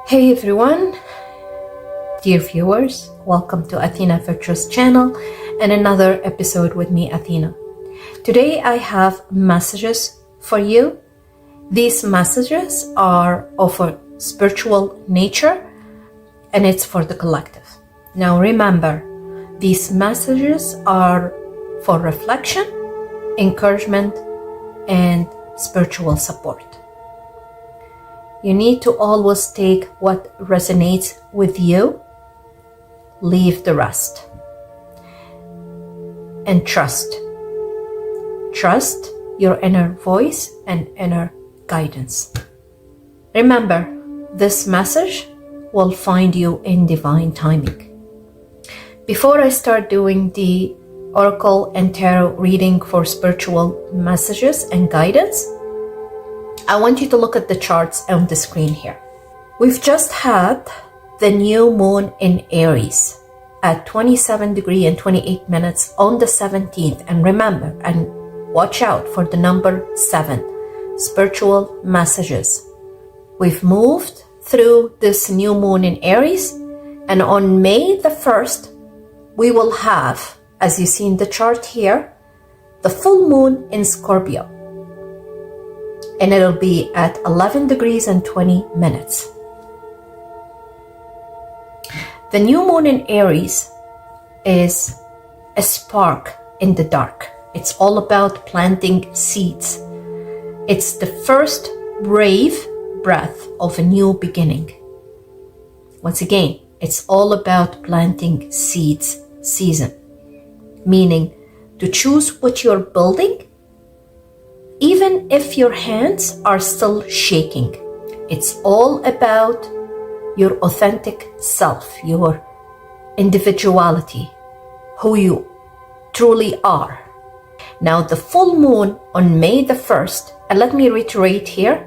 Hey everyone, dear viewers, welcome to Athena Virtues channel and another episode with me, Athena. Today I have messages for you. These messages are of a spiritual nature and it's for the collective. Now remember, these messages are for reflection, encouragement, and spiritual support. You need to always take what resonates with you, leave the rest, and trust. Trust your inner voice and inner guidance. Remember, this message will find you in divine timing. Before I start doing the oracle and tarot reading for spiritual messages and guidance, I want you to look at the charts on the screen here. We've just had the new moon in Aries at 27 degrees and 28 minutes on the 17th. And remember, and watch out for the number 7, spiritual messages. We've moved through this new moon in Aries, and on May the 1st, we will have, as you see in the chart here, the full moon in Scorpio. And it'll be at 11 degrees and 20 minutes. The new moon in Aries is a spark in the dark. It's all about planting seeds. It's the first brave breath of a new beginning. Once again, it's all about planting seeds season, meaning to choose what you're building even if your hands are still shaking. It's all about your authentic self, your individuality, who you truly are. Now, the full moon on May the 1st, and let me reiterate here,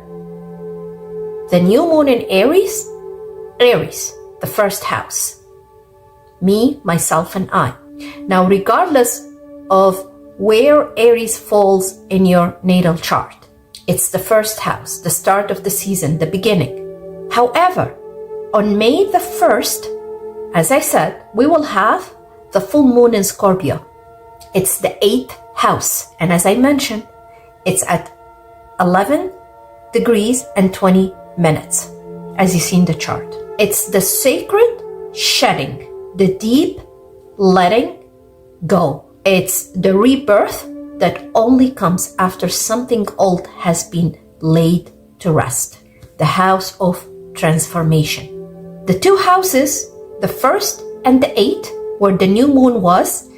the new moon in Aries, the first house. Me, myself, and I. Now, regardless of where Aries falls in your natal chart, it's the first house, the start of the season, the beginning. However, on May the 1st, as I said, we will have the full moon in Scorpio. It's the 8th house. And as I mentioned, it's at 11 degrees and 20 minutes, as you see in the chart. It's the sacred shedding, the deep letting go. It's the rebirth that only comes after something old has been laid to rest. The house of transformation. The two houses, the 1st and the 8th, where the new moon was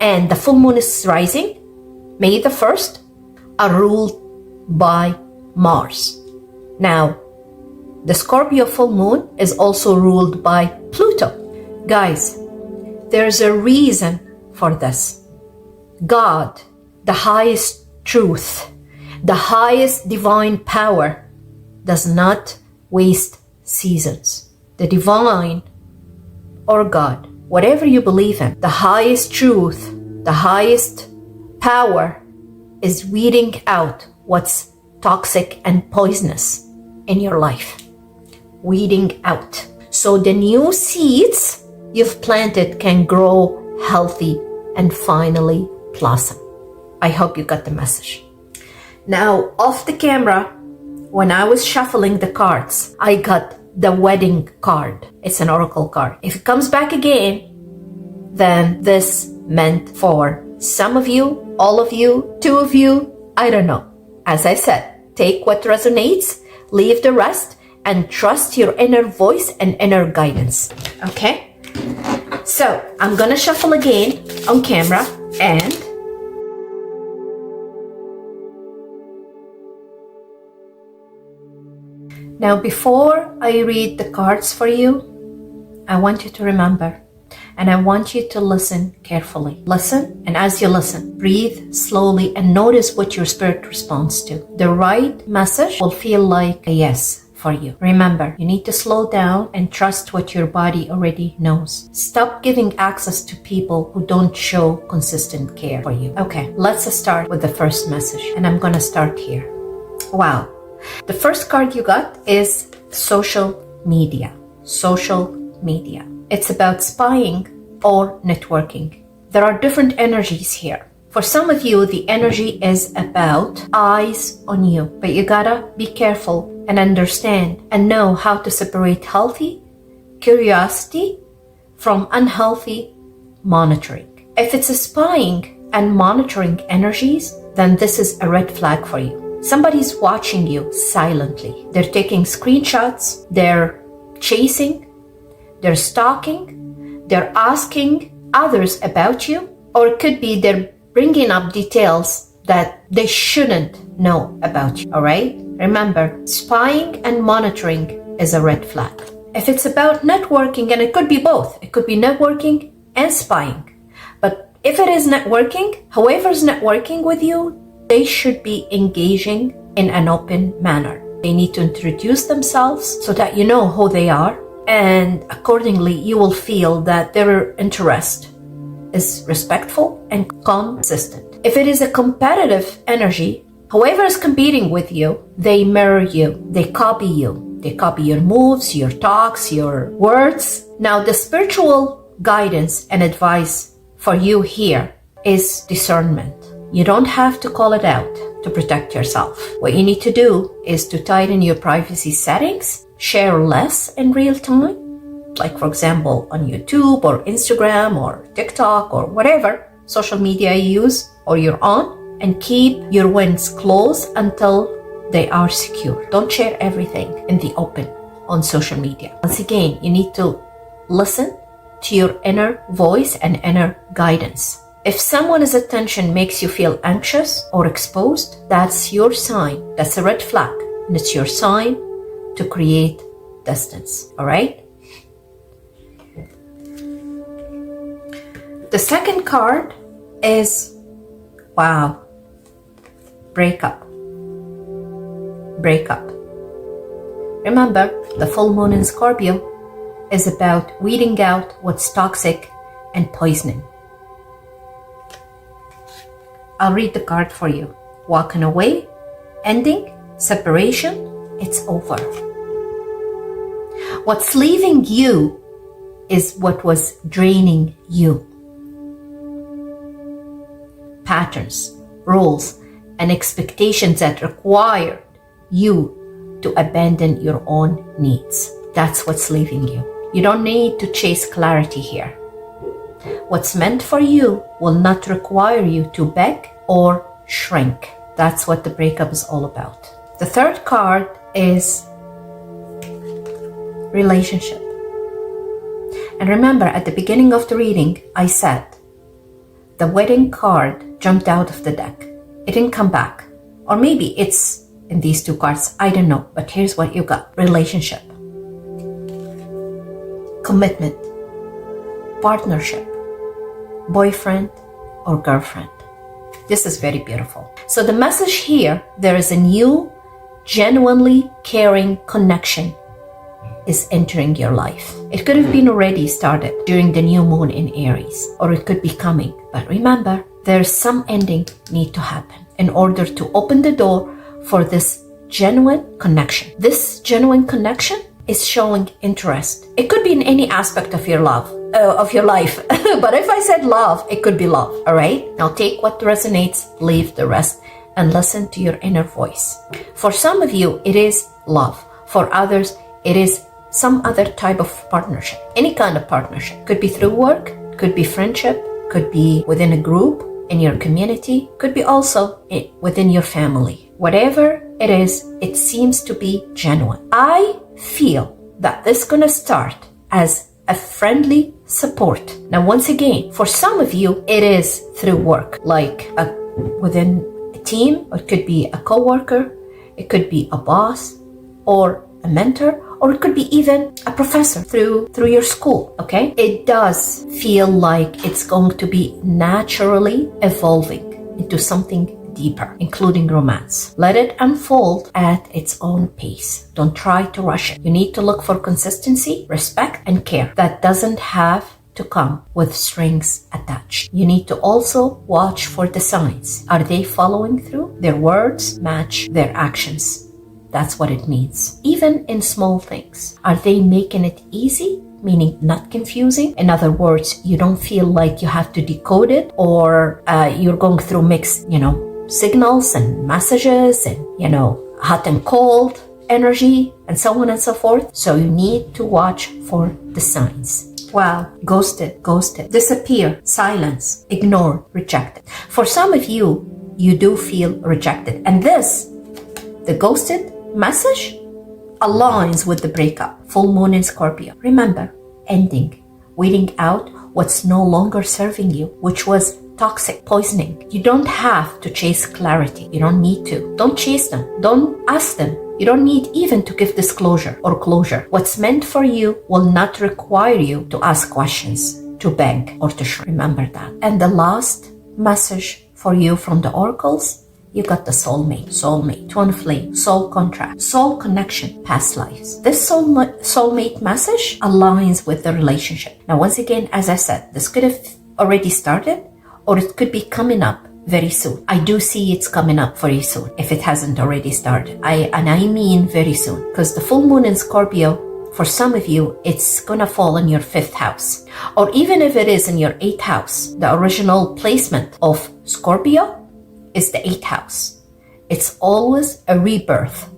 and the full moon is rising, May the 1st, are ruled by Mars. Now, the Scorpio full moon is also ruled by Pluto. Guys, there's a reason for this. God, the highest truth, the highest divine power, does not waste seasons. The divine or God, whatever you believe in, the highest truth, the highest power is weeding out what's toxic and poisonous in your life. Weeding out. So the new seeds you've planted can grow healthy and finally blossom. I hope you got the message. Now, off the camera, when I was shuffling the cards, I got the wedding card. It's an oracle card. If it comes back again, then this meant for some of you, all of you, 2 of you, I don't know. As I said, take what resonates, leave the rest, and trust your inner voice and inner guidance. Okay? So, I'm gonna shuffle again on camera and now, before I read the cards for you, I want you to remember, and I want you to listen carefully. Listen, and as you listen, breathe slowly and notice what your spirit responds to. The right message will feel like a yes for you. Remember, you need to slow down and trust what your body already knows. Stop giving access to people who don't show consistent care for you. Okay, let's start with the first message, and I'm gonna start here. Wow. The first card you got is social media, social media. It's about spying or networking. There are different energies here. For some of you, the energy is about eyes on you, but you gotta be careful and understand and know how to separate healthy curiosity from unhealthy monitoring. If it's a spying and monitoring energies, then this is a red flag for you. Somebody's watching you silently. They're taking screenshots, they're chasing, they're stalking, they're asking others about you, or it could be they're bringing up details that they shouldn't know about you, all right? Remember, spying and monitoring is a red flag. If it's about networking, and it could be both, it could be networking and spying. But if it is networking, whoever's networking with you, they should be engaging in an open manner. They need to introduce themselves so that you know who they are, and accordingly, you will feel that their interest is respectful and consistent. If it is a competitive energy, whoever is competing with you, they mirror you, they copy you. They copy your moves, your talks, your words. Now, the spiritual guidance and advice for you here is discernment. You don't have to call it out to protect yourself. What you need to do is to tighten your privacy settings, share less in real time, like for example on YouTube or Instagram or TikTok or whatever social media you use or you're on, and keep your wins close until they are secure. Don't share everything in the open on social media. Once again, you need to listen to your inner voice and inner guidance. If someone's attention makes you feel anxious or exposed, that's your sign. That's a red flag. And it's your sign to create distance. All right? The second card is, wow, breakup. Breakup. Remember, the full moon in Scorpio is about weeding out what's toxic and poisoning. I'll read the card for you. Walking away, ending, separation, it's over. What's leaving you is what was draining you. Patterns, rules, and expectations that required you to abandon your own needs. That's what's leaving you. You don't need to chase clarity here. What's meant for you will not require you to beg or shrink. That's what the breakup is all about. The third card is relationship. And remember, at the beginning of the reading, I said the wedding card jumped out of the deck. It didn't come back. Or maybe it's in these two cards. I don't know. But here's what you got. Relationship. Commitment. Partnership. Boyfriend or girlfriend. This is very beautiful. So the message here, there is a new, genuinely caring connection is entering your life. It could have been already started during the new moon in Aries, or it could be coming. But remember, there's some ending need to happen in order to open the door for this genuine connection. This genuine connection is showing interest. It could be in any aspect of your life. But if I said love, it could be love. All right? Now take what resonates, leave the rest, and listen to your inner voice. For some of you, it is love. For others, it is some other type of partnership. Any kind of partnership. Could be through work, could be friendship, could be within a group, in your community, could be also within your family. Whatever it is, it seems to be genuine. I feel that this is going to start as a friendly support. Now, once again, for some of you, it is through work, like within a team, or it could be a coworker, it could be a boss, or a mentor, or it could be even a professor through your school, okay? It does feel like it's going to be naturally evolving into something deeper, including romance. Let it unfold at its own pace. Don't try to rush it. You need to look for consistency, respect, and care. That doesn't have to come with strings attached. You need to also watch for the signs. Are they following through? Their words match their actions. That's what it means. Even in small things. Are they making it easy? Meaning not confusing. In other words, you don't feel like you have to decode it, or you're going through mixed, signals and messages and, hot and cold energy and so on and so forth. So you need to watch for the signs. Wow, ghosted, disappear, silence, ignored, rejected. For some of you, you do feel rejected. And the ghosted message aligns with the breakup. Full moon in Scorpio. Remember, ending, weeding out what's no longer serving you, which was toxic, poisoning. You don't have to chase clarity. You don't need to. Don't chase them. Don't ask them. You don't need even to give disclosure or closure. What's meant for you will not require you to ask questions, to beg, or to shrink. Remember that. And the last message for you from the oracles, you got the soulmate, twin flame, soul contract, soul connection, past lives. This soulmate message aligns with the relationship. Now, once again, as I said, this could have already started, or it could be coming up very soon. I do see it's coming up very soon if it hasn't already started. I mean very soon, because the full moon in Scorpio, for some of you, it's gonna fall in your 5th house. Or even if it is in your 8th house, the original placement of Scorpio is the 8th house. It's always a rebirth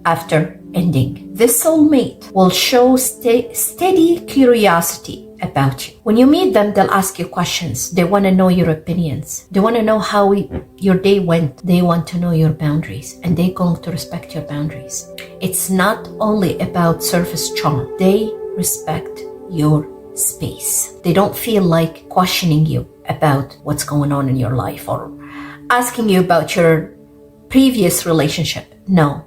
after ending. This soulmate will show steady curiosity about you. When you meet them, they'll ask you questions. They want to know your opinions. They want to know how your day went. They want to know your boundaries, and they're going to respect your boundaries. It's not only about surface charm. They respect your space. They don't feel like questioning you about what's going on in your life or asking you about your previous relationship. No.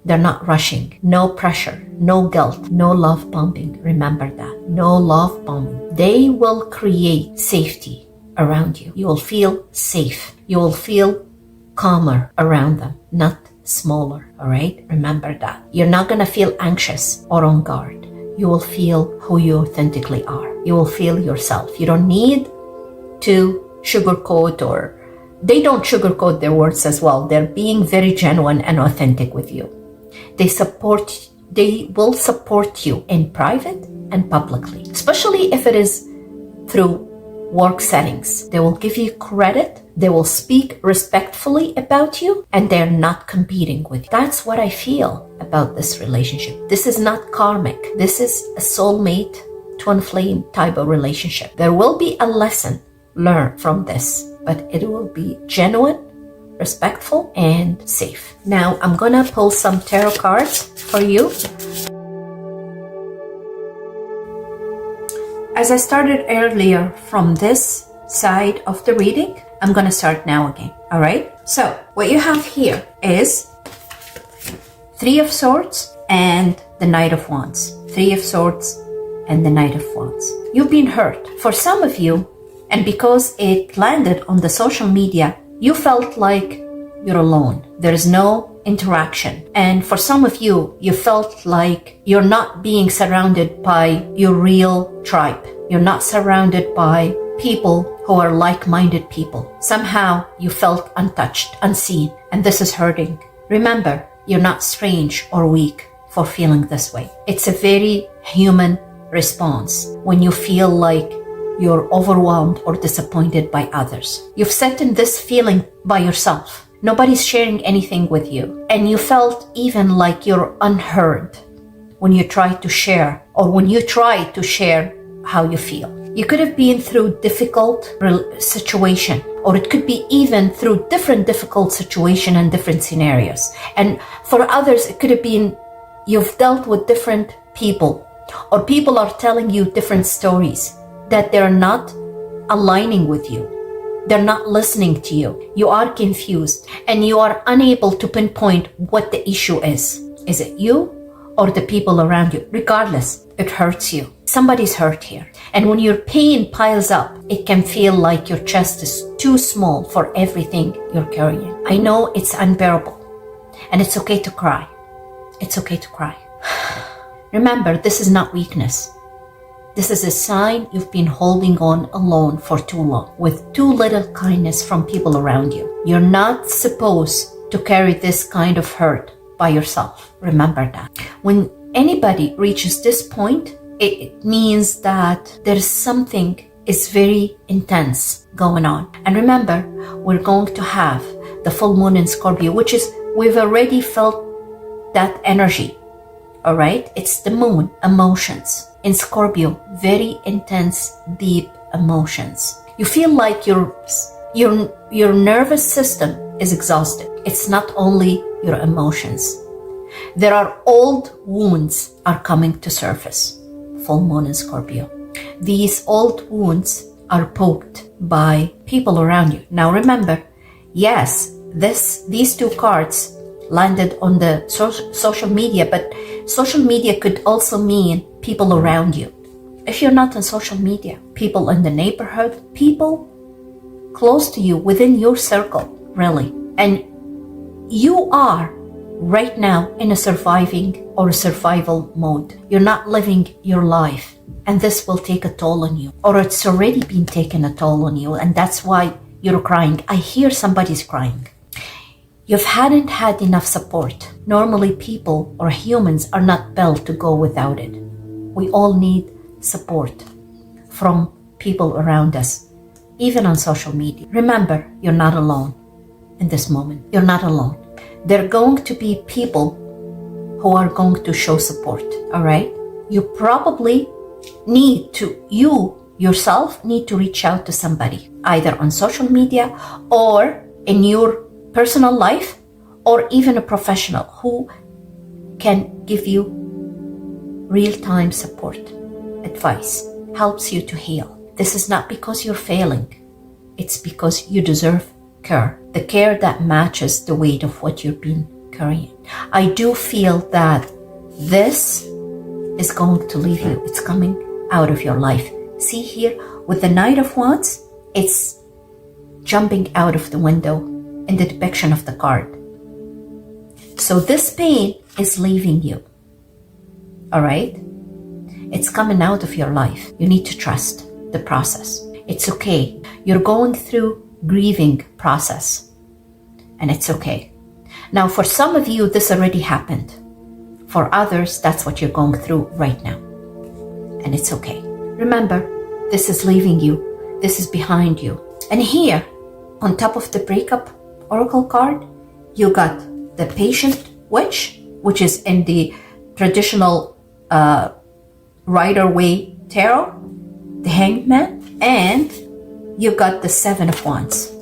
They're not rushing. No pressure, no guilt, no love bombing. Remember that. No love bombing. They will create safety around you. You will feel safe. You will feel calmer around them, not smaller. All right? Remember that. You're not going to feel anxious or on guard. You will feel who you authentically are. You will feel yourself. You don't need to sugarcoat, or they don't sugarcoat their words as well. They're being very genuine and authentic with you. They will support you in private and publicly, especially if it is through work settings. They will give you credit. They will speak respectfully about you, and they're not competing with you. That's what I feel about this relationship. This is not karmic. This is a soulmate, twin flame type of relationship. There will be a lesson learned from this, but it will be genuine, respectful, and safe. Now, I'm gonna pull some tarot cards for you. As I started earlier from this side of the reading, I'm gonna start now again, all right? So, what you have here is 3 of Swords and the Knight of Wands. 3 of Swords and the Knight of Wands. You've been hurt. For some of you, and because it landed on the social media, you felt like you're alone. There is no interaction. And for some of you, you felt like you're not being surrounded by your real tribe. You're not surrounded by people who are like-minded people. Somehow you felt untouched, unseen, and this is hurting. Remember, you're not strange or weak for feeling this way. It's a very human response when you feel like you're overwhelmed or disappointed by others. You've sat in this feeling by yourself. Nobody's sharing anything with you. And you felt even like you're unheard when you try to share, or when you try to share how you feel. You could have been through difficult situation, or it could be even through different difficult situation and different scenarios. And for others, it could have been you've dealt with different people, or people are telling you different stories that they're not aligning with you. They're not listening to you. You are confused and you are unable to pinpoint what the issue is. Is it you or the people around you? Regardless, it hurts you. Somebody's hurt here. And when your pain piles up, it can feel like your chest is too small for everything you're carrying. I know it's unbearable, and it's okay to cry. It's okay to cry. Remember, this is not weakness. This is a sign you've been holding on alone for too long, with too little kindness from people around you. You're not supposed to carry this kind of hurt by yourself. Remember that. When anybody reaches this point, it means that there's something is very intense going on. And remember, we're going to have the full moon in Scorpio, which is, we've already felt that energy. All right? It's the moon, emotions. In Scorpio, very intense, deep emotions. You feel like your nervous system is exhausted. It's not only your emotions. There are old wounds are coming to surface. Full moon in Scorpio. These old wounds are poked by people around you. Now remember, yes, these two cards landed on the social media, but social media could also mean people around you. If you're not on social media, people in the neighborhood, people close to you, within your circle, really. And you are right now in a surviving or a survival mode. You're not living your life, and this will take a toll on you, or it's already been taking a toll on you, and that's why you're crying. I hear somebody's crying. You hadn't had enough support. Normally people or humans are not built to go without it. We all need support from people around us, even on social media. Remember, you're not alone in this moment. You're not alone. There are going to be people who are going to show support, all right? You probably need to, you yourself need to reach out to somebody, either on social media or in your personal life, or even a professional who can give you real-time support, advice, helps you to heal. This is not because you're failing. It's because you deserve care, the care that matches the weight of what you've been carrying. I do feel that this is going to leave you. It's coming out of your life. See here, with the Knight of Wands, it's jumping out of the window in the depiction of the card. So this pain is leaving you. All right? It's coming out of your life. You need to trust the process. It's okay. You're going through grieving process, and it's okay. Now, for some of you, this already happened. For others, that's what you're going through right now, and it's okay. Remember, this is leaving you. This is behind you. And here, on top of the breakup oracle card, you got the patient witch, which is in the traditional Rider-Waite tarot, the Hanged Man, and you got the Seven of Wands.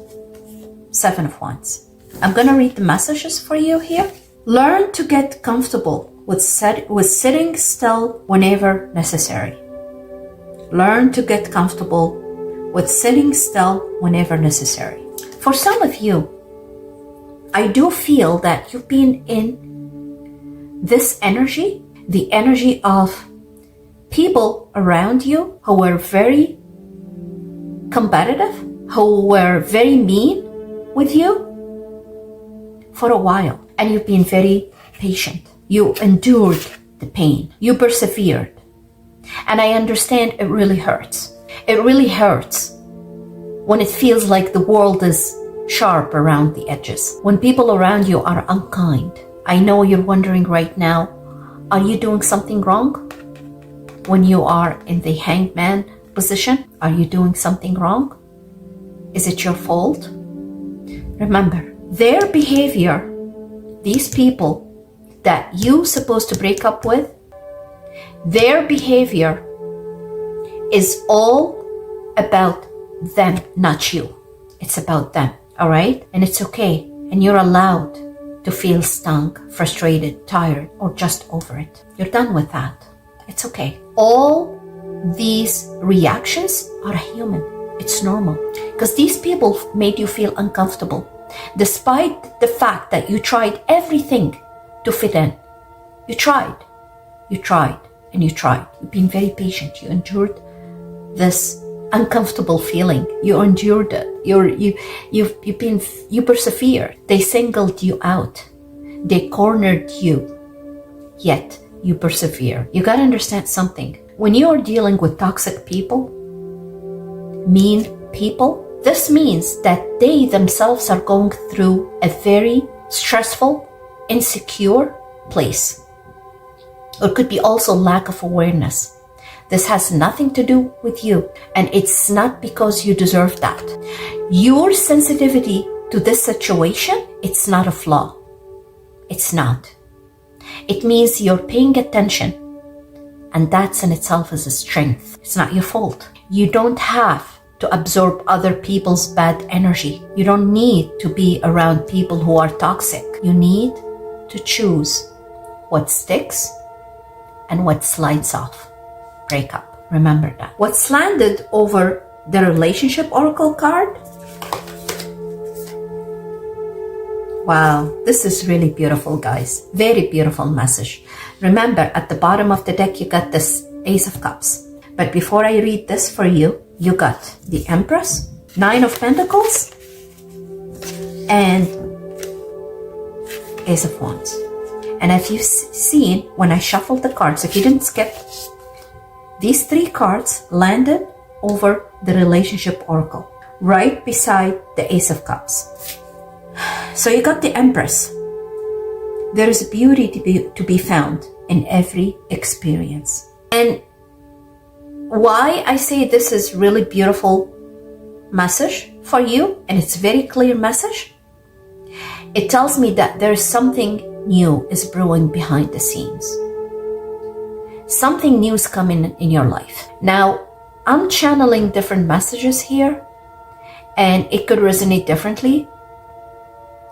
Seven of Wands. I'm gonna read the messages for you here. Learn to get comfortable with sitting still whenever necessary. Learn to get comfortable with sitting still whenever necessary. For some of you, I do feel that you've been in this energy, the energy of people around you who were very competitive, who were very mean with you for a while. And you've been very patient. You endured the pain. You persevered. And I understand it really hurts. It really hurts when it feels like the world is sharp around the edges. When people around you are unkind. I know you're wondering right now, are you doing something wrong? When you are in the Hanged Man position, are you doing something wrong? Is it your fault? Remember, their behavior, these people that you're supposed to break up with, their behavior is all about them, not you. It's about them, all right? And it's okay. And you're allowed to feel stung, frustrated, tired, or just over it. You're done with that. It's okay. All these reactions are human. It's normal. Because these people made you feel uncomfortable. Despite the fact that you tried everything to fit in. You tried, and you tried. You've been very patient. You endured this uncomfortable feeling. You endured it. You persevered. They singled you out. They cornered you. Yet you persevere. You gotta understand something. When you are dealing with toxic people, mean people, this means that they themselves are going through a very stressful, insecure place. Or it could be also lack of awareness. This has nothing to do with you, and it's not because you deserve that. Your sensitivity to this situation, it's not a flaw. It's not. It means you're paying attention, and that's in itself is a strength. It's not your fault. You don't have to absorb other people's bad energy. You don't need to be around people who are toxic. You need to choose what sticks and what slides off. Break up. Remember that. What's landed over the relationship oracle card? Wow, this is really beautiful, guys. Very beautiful message. Remember, at the bottom of the deck, you got this Ace of Cups. But before I read this for you, you got the Empress, Nine of Pentacles, and Ace of Wands. And if you've seen, when I shuffled the cards, if you didn't skip, these three cards landed over the relationship oracle, right beside the Ace of Cups. So you got the Empress. There is beauty to be found in every experience. And why I say this is really beautiful message for you, and it's very clear message, it tells me that there's something new is brewing behind the scenes. Something new is coming in your life. Now, I'm channeling different messages here, and it could resonate differently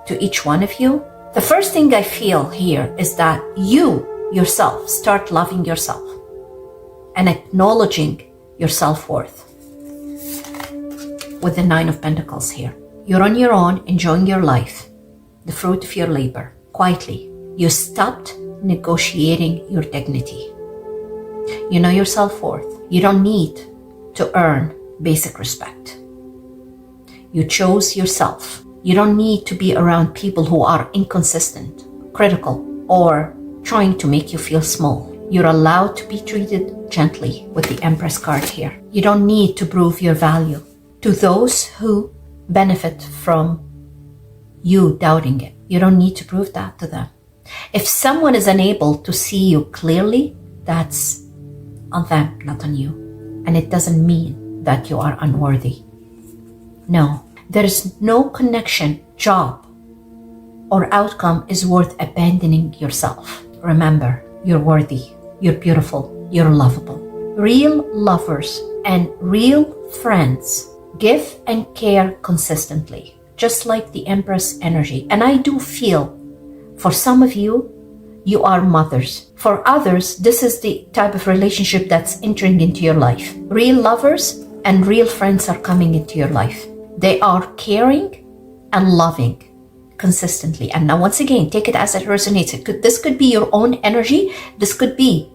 to each one of you. The first thing I feel here is that you yourself start loving yourself and acknowledging your self-worth. With the Nine of Pentacles here, you're on your own, enjoying your life, the fruit of your labor. Quietly, you stopped negotiating your dignity. You know your self-worth. You don't need to earn basic respect. You chose yourself. You don't need to be around people who are inconsistent, critical, or trying to make you feel small. You're allowed to be treated gently with the Empress card here. You don't need to prove your value to those who benefit from you doubting it. You don't need to prove that to them. If someone is unable to see you clearly, that's on them, not on you. And it doesn't mean that you are unworthy. No. There is no connection, job, or outcome is worth abandoning yourself. Remember, you're worthy, you're beautiful, you're lovable. Real lovers and real friends give and care consistently, just like the Empress energy. And I do feel, for some of you, you are mothers. For others, this is the type of relationship that's entering into your life. Real lovers and real friends are coming into your life. They are caring and loving consistently. And now, once again, take it as it resonates. This could be your own energy. This could be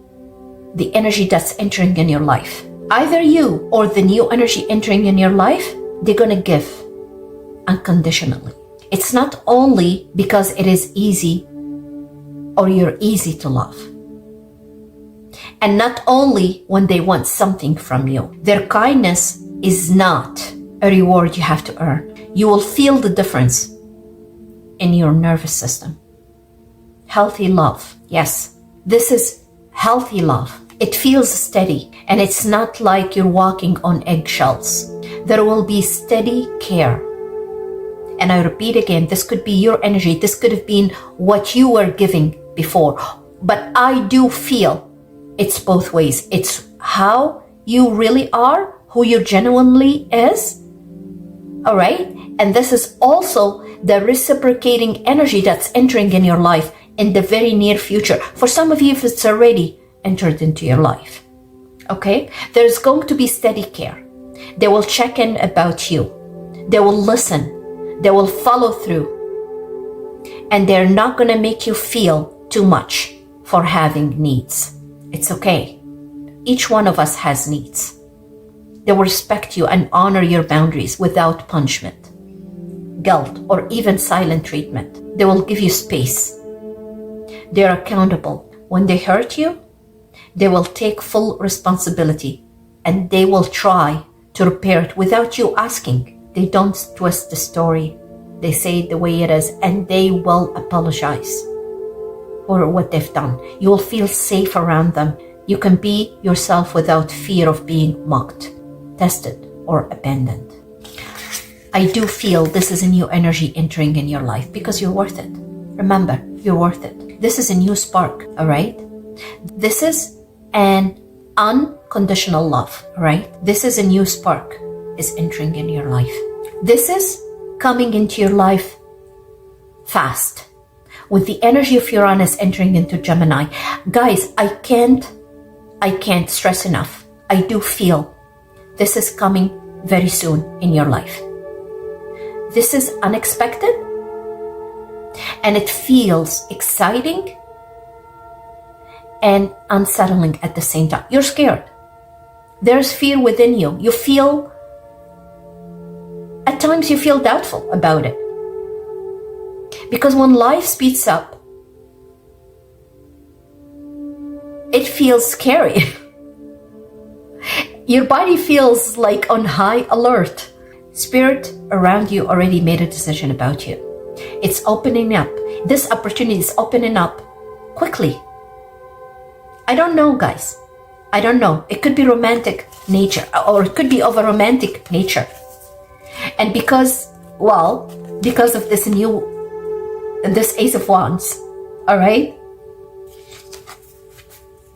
the energy that's entering in your life. Either you or the new energy entering in your life, they're going to give unconditionally. It's not only because it is easy or you're easy to love. And not only when they want something from you. Their kindness is not a reward you have to earn. You will feel the difference in your nervous system. Healthy love. Yes, this is healthy love. It feels steady, and it's not like you're walking on eggshells. There will be steady care. And I repeat again, this could be your energy. This could have been what you were giving before. But I do feel it's both ways. It's how you really are, who you genuinely is. All right? And this is also the reciprocating energy that's entering in your life in the very near future. For some of you, if it's already entered into your life. Okay? There's going to be steady care. They will check in about you. They will listen. They will follow through. And they're not going to make you feel too much for having needs. It's okay. Each one of us has needs. They will respect you and honor your boundaries without punishment, guilt, or even silent treatment. They will give you space. They're accountable. When they hurt you, they will take full responsibility, and they will try to repair it without you asking. They don't twist the story. They say it the way it is, and they will apologize. or what they've done. You will feel safe around them. You can be yourself without fear of being mocked, tested, or abandoned. I do feel this is a new energy entering in your life because you're worth it. Remember, you're worth it. This is a new spark, all right? This is an unconditional love, all right? This is a new spark is entering in your life. This is coming into your life fast with the energy of Uranus entering into Gemini. Guys, I can't stress enough. I do feel this is coming very soon in your life. This is unexpected and it feels exciting and unsettling at the same time. You're scared. There's fear within you. You feel, at times you feel doubtful about it. Because when life speeds up, it feels scary. Your body feels like on high alert. Spirit around you already made a decision about you. It's opening up. This opportunity is opening up quickly. I don't know, guys. I don't know. It could be romantic nature, or it could be of a romantic nature. And because of this Ace of Wands, all right?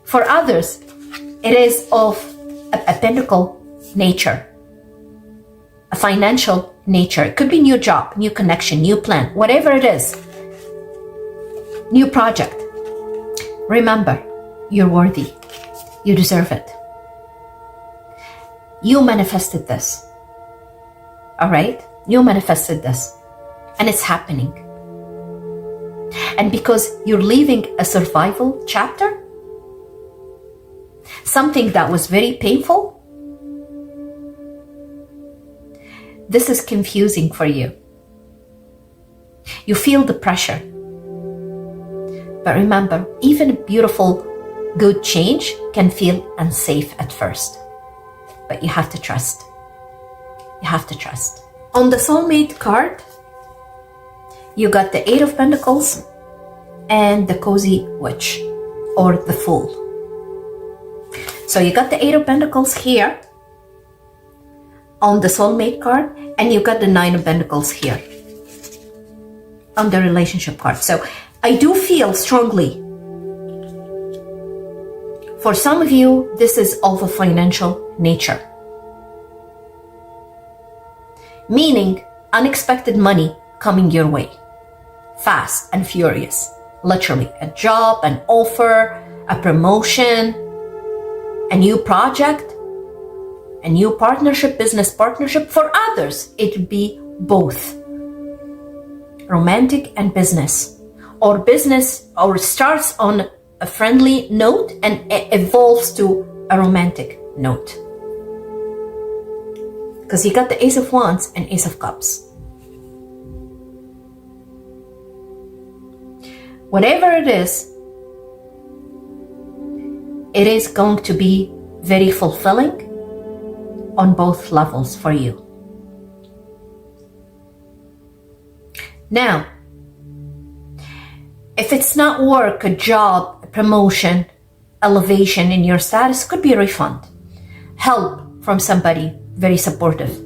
For others, it is of a pentacle nature, a financial nature. It could be new job, new connection, new plan, whatever it is, new project. Remember, you're worthy. You deserve it. You manifested this. All right? You manifested this. And it's happening. And because you're leaving a survival chapter, something that was very painful, this is confusing for you. You feel the pressure. But remember, even a beautiful, good change can feel unsafe at first. But you have to trust. You have to trust. On the soulmate card, you got the Eight of Pentacles and the Cozy Witch, or the Fool. So you got the Eight of Pentacles here on the soulmate card, and you got the Nine of Pentacles here on the relationship card. So I do feel strongly, for some of you, this is of a financial nature. Meaning unexpected money coming your way. Fast and furious. Literally, a job, an offer, a promotion, a new project, a new partnership, business partnership. For others, it would be both. Romantic and business. Or business, or starts on a friendly note and evolves to a romantic note. Because you got the Ace of Wands and Ace of Cups. Whatever it is going to be very fulfilling on both levels for you. Now, if it's not work, a job, a promotion, elevation in your status, could be a refund. Help from somebody very supportive.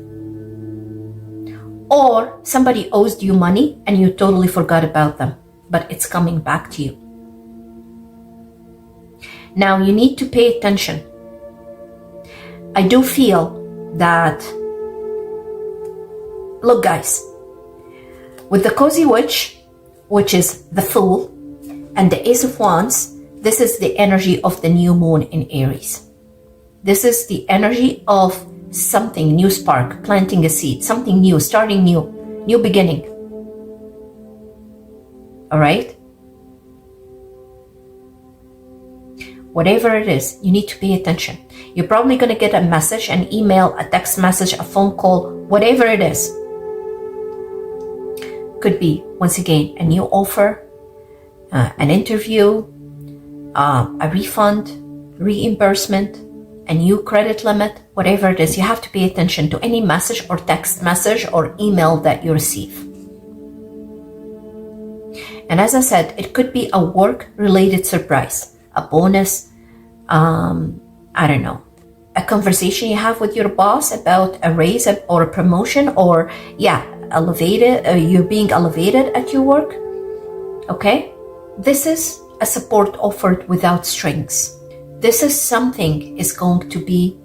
Or somebody owes you money and you totally forgot about them, but it's coming back to you. Now you need to pay attention. I do feel that, look guys, with the Cozy Witch, which is the Fool, and the Ace of Wands, this is the energy of the new moon in Aries. This is the energy of something, new spark, planting a seed, something new, starting new beginning. All right? Whatever it is, you need to pay attention. You're probably going to get a message, an email, a text message, a phone call, whatever it is. Could be, once again, a new offer, an interview, a refund, reimbursement, a new credit limit, whatever it is. You have to pay attention to any message or text message or email that you receive. And as I said, it could be a work-related surprise, a bonus, I don't know, a conversation you have with your boss about a raise or a promotion, or you're being elevated at your work. Okay? This is a support offered without strings. This is something is going to be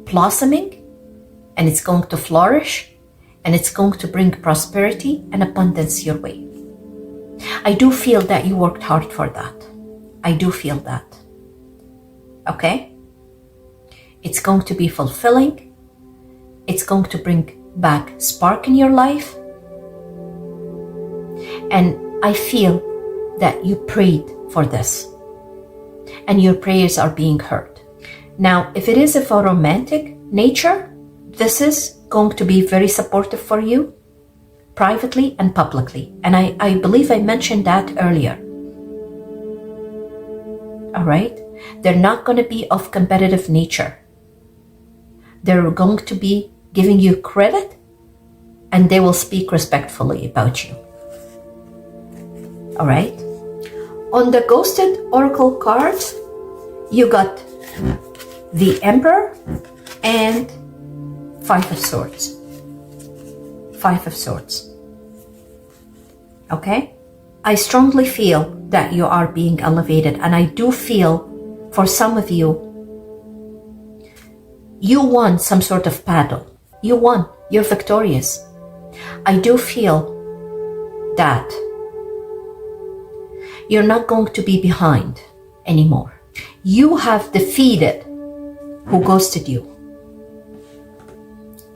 blossoming, and it's going to flourish, and it's going to bring prosperity and abundance your way. I do feel that you worked hard for that. I do feel that. Okay? It's going to be fulfilling. It's going to bring back spark in your life. And I feel that you prayed for this, and your prayers are being heard. Now, if it is of a romantic nature, this is going to be very supportive for you, privately and publicly. And I believe I mentioned that earlier. All right? They're not going to be of competitive nature. They're going to be giving you credit, and they will speak respectfully about you. All right? On the ghosted oracle cards, you got the Emperor and Five of Swords. Five of Swords. Okay? I strongly feel that you are being elevated, and I do feel for some of you, you won some sort of battle. You won. You're victorious. I do feel that you're not going to be behind anymore. You have defeated who ghosted you.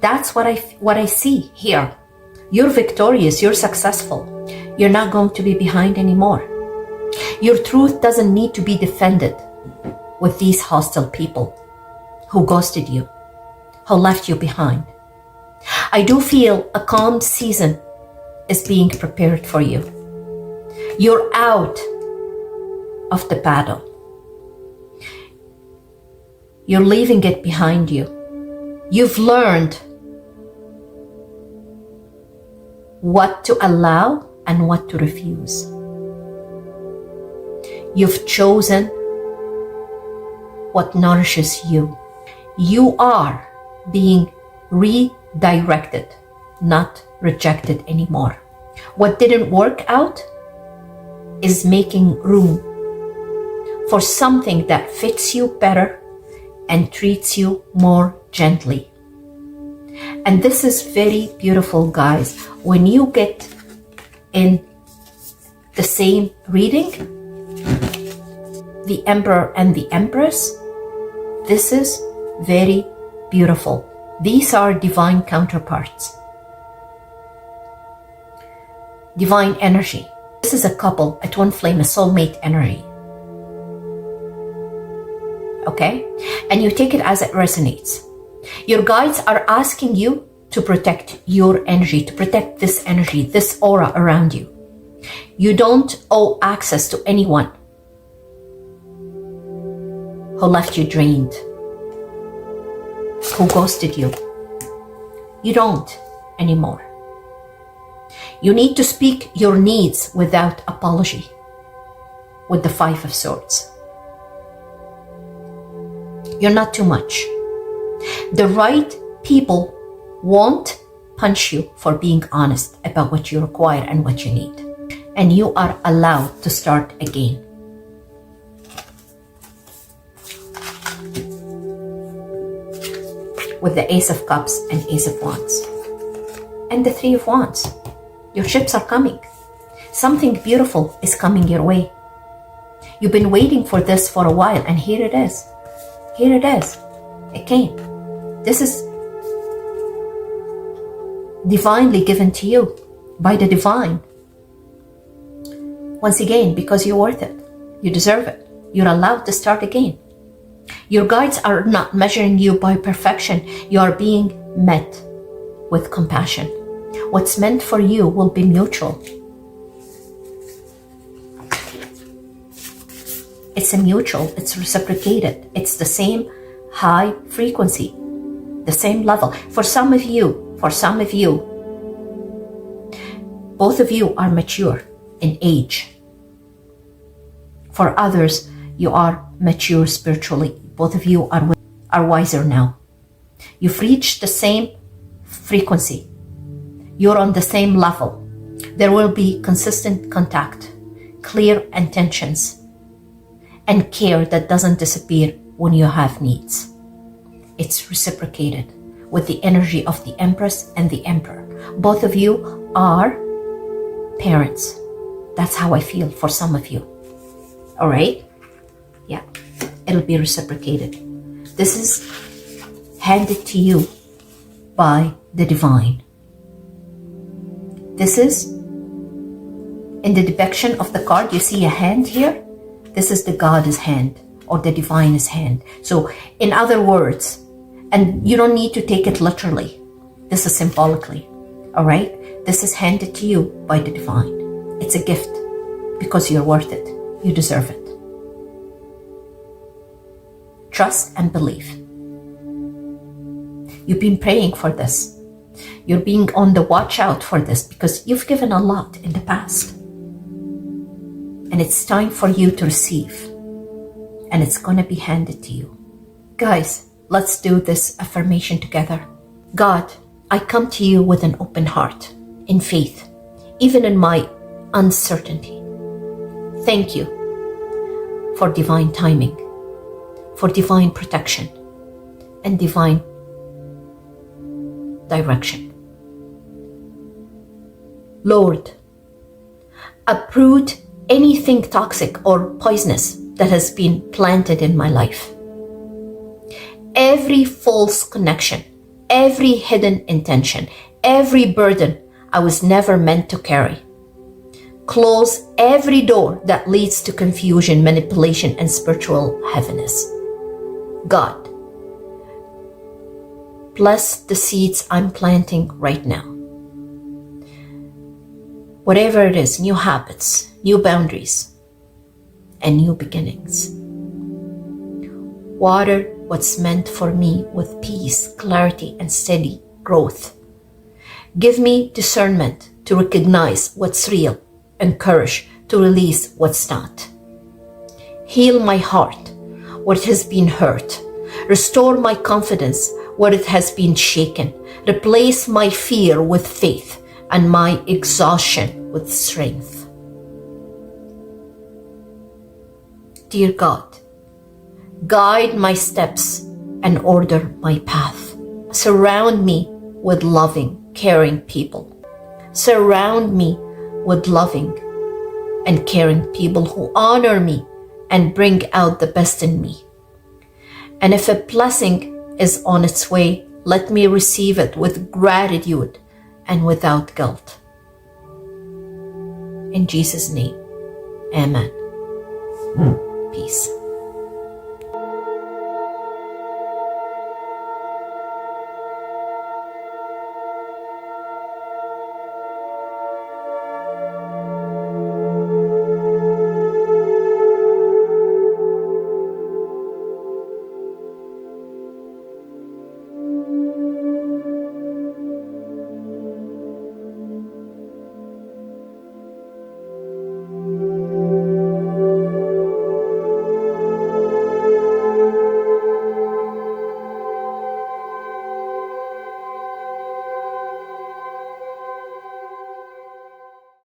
That's what I see here. You're victorious. You're successful. You're not going to be behind anymore. Your truth doesn't need to be defended with these hostile people who ghosted you, who left you behind. I do feel a calm season is being prepared for you. You're out of the battle. You're leaving it behind you. You've learned what to allow and what to refuse. You've chosen what nourishes you. You are being redirected, not rejected anymore. What didn't work out is making room for something that fits you better and treats you more gently. And this is very beautiful, guys. When you get in the same reading, the Emperor and the Empress, this is very beautiful. These are divine counterparts. Divine energy. This is a couple, a twin flame, a soulmate energy. Okay? And you take it as it resonates. Your guides are asking you to protect your energy, to protect this energy, this aura around you. You don't owe access to anyone who left you drained, who ghosted you. You don't anymore. You need to speak your needs without apology with the Five of Swords. You're not too much. The right people won't punch you for being honest about what you require and what you need. And you are allowed to start again. With the Ace of Cups and Ace of Wands. And the Three of Wands. Your ships are coming. Something beautiful is coming your way. You've been waiting for this for a while, and here it is. Here it is. It came. This is divinely given to you by the divine. Once again, because you're worth it. You deserve it. You're allowed to start again. Your guides are not measuring you by perfection. You are being met with compassion. What's meant for you will be mutual. It's a mutual, it's reciprocated. It's the same high frequency, the same level. For some of you, both of you are mature in age. For others, you are mature spiritually. Both of you are wiser now. You've reached the same frequency. You're on the same level. There will be consistent contact, clear intentions, and care that doesn't disappear when you have needs. It's reciprocated with the energy of the Empress and the Emperor. Both of you are parents. That's how I feel for some of you. All right? Yeah, it'll be reciprocated. This is handed to you by the divine. This is, in the depiction of the card, you see a hand here. This is the goddess hand or the divine's hand. So in other words, and you don't need to take it literally. This is symbolically, all right? This is handed to you by the divine. It's a gift because you're worth it. You deserve it. Trust and believe. You've been praying for this. You're being on the watch out for this because you've given a lot in the past. And it's time for you to receive. And it's going to be handed to you. Guys, let's do this affirmation together. God, I come to you with an open heart, in faith, even in my uncertainty. Thank you for divine timing, for divine protection, and divine direction. Lord, uproot anything toxic or poisonous that has been planted in my life. Every false connection, every hidden intention, every burden I was never meant to carry. Close every door that leads to confusion, manipulation, and spiritual heaviness. God, bless the seeds I'm planting right now. Whatever it is, new habits, new boundaries, and new beginnings. Water what's meant for me with peace, clarity, and steady growth. Give me discernment to recognize what's real and courage to release what's not. Heal my heart where it has been hurt. Restore my confidence where it has been shaken. Replace my fear with faith and my exhaustion with strength. Dear God, guide my steps and order my path. Surround me with loving, caring people. Surround me with loving and caring people who honor me and bring out the best in me. And if a blessing is on its way, let me receive it with gratitude and without guilt. In Jesus' name, amen. Peace.